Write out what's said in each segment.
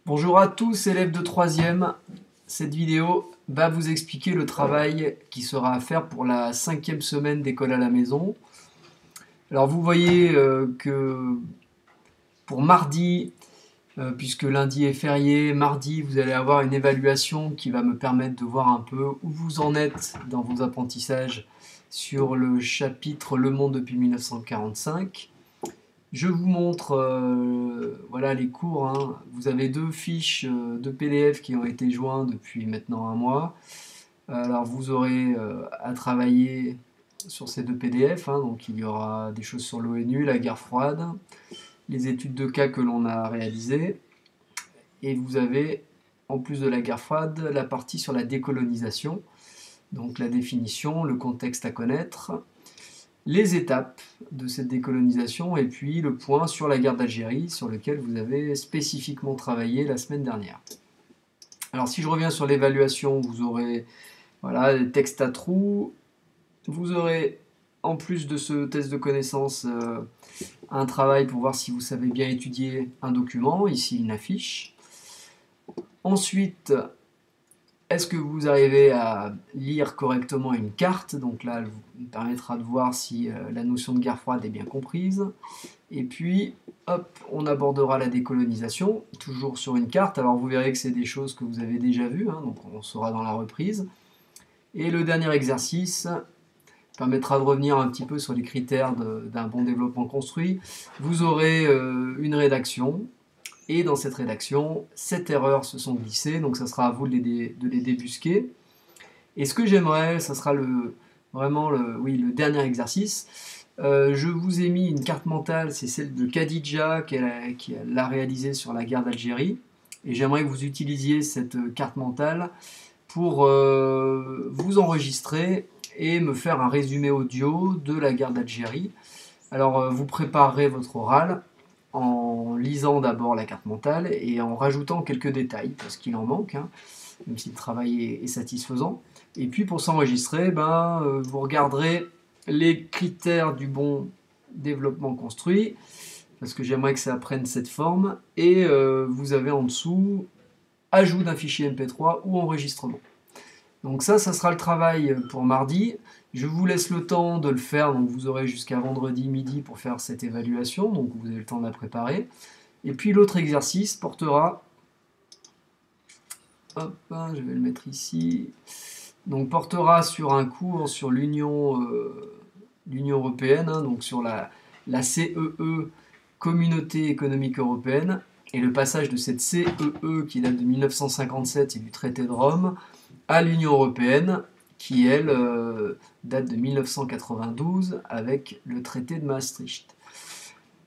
Bonjour à tous, élèves de 3e. Cette vidéo va vous expliquer le travail qui sera à faire pour la 5e semaine d'école à la maison. Alors vous voyez que pour mardi, puisque lundi est férié, mardi vous allez avoir une évaluation qui va me permettre de voir un peu où vous en êtes dans vos apprentissages sur le chapitre Le Monde depuis 1945. Je vous montre voilà les cours, hein. Vous avez deux fiches de PDF qui ont été joints depuis maintenant un mois. Alors vous aurez à travailler sur ces deux PDF, hein. Donc il y aura des choses sur l'ONU, la guerre froide, les études de cas que l'on a réalisées. Et vous avez, en plus de la guerre froide, la partie sur la décolonisation. Donc la définition, le contexte à connaître, les étapes de cette décolonisation et puis le point sur la guerre d'Algérie sur lequel vous avez spécifiquement travaillé la semaine dernière. Alors si je reviens sur l'évaluation, vous aurez voilà, des textes à trous, vous aurez en plus de ce test de connaissance un travail pour voir si vous savez bien étudier un document, ici une affiche. Ensuite, est-ce que vous arrivez à lire correctement une carte? Donc là, elle vous permettra de voir si la notion de guerre froide est bien comprise. Et puis, hop, on abordera la décolonisation, toujours sur une carte. Alors vous verrez que c'est des choses que vous avez déjà vues, hein, donc on sera dans la reprise. Et le dernier exercice permettra de revenir un petit peu sur les critères d'un bon développement construit. Vous aurez une rédaction. Et dans cette rédaction, 7 erreurs se sont glissées, donc ça sera à vous de les débusquer. Et ce que j'aimerais, ça sera vraiment le dernier exercice. Je vous ai mis une carte mentale, c'est celle de Khadija qui l'a réalisée sur la guerre d'Algérie. Et j'aimerais que vous utilisiez cette carte mentale pour vous enregistrer et me faire un résumé audio de la guerre d'Algérie. Alors vous préparerez votre oral en lisant d'abord la carte mentale et en rajoutant quelques détails, parce qu'il en manque, hein, même si le travail est satisfaisant. Et puis pour s'enregistrer, vous regarderez les critères du bon développement construit, parce que j'aimerais que ça prenne cette forme, et vous avez en dessous ajout d'un fichier MP3 ou enregistrement. Donc ça sera le travail pour mardi. Je vous laisse le temps de le faire, donc vous aurez jusqu'à vendredi midi pour faire cette évaluation, donc vous avez le temps de la préparer. Et puis l'autre exercice portera, hop, je vais le mettre ici, donc portera sur un cours sur l'Union européenne, hein, donc sur la CEE, Communauté économique européenne, et le passage de cette CEE qui date de 1957 et du traité de Rome à l'Union européenne, qui elle date de 1992 avec le traité de Maastricht.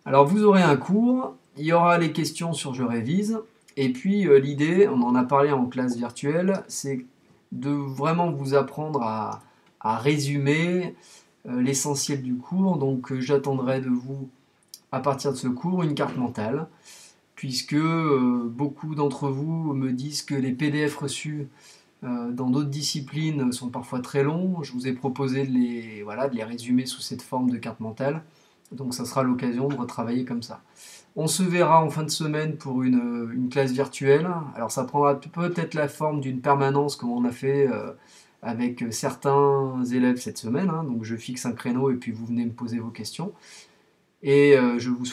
Alors vous aurez un cours, il y aura les questions sur Je révise, et puis l'idée, on en a parlé en classe virtuelle, c'est de vraiment vous apprendre à résumer l'essentiel du cours. Donc j'attendrai de vous, à partir de ce cours, une carte mentale, puisque beaucoup d'entre vous me disent que les PDF reçus dans d'autres disciplines sont parfois très longs. Je vous ai proposé de les résumer sous cette forme de carte mentale. Donc ça sera l'occasion de retravailler comme ça. On se verra en fin de semaine pour une classe virtuelle. Alors ça prendra peut-être la forme d'une permanence comme on a fait avec certains élèves cette semaine, hein. Donc je fixe un créneau et puis vous venez me poser vos questions. Et je vous souhaite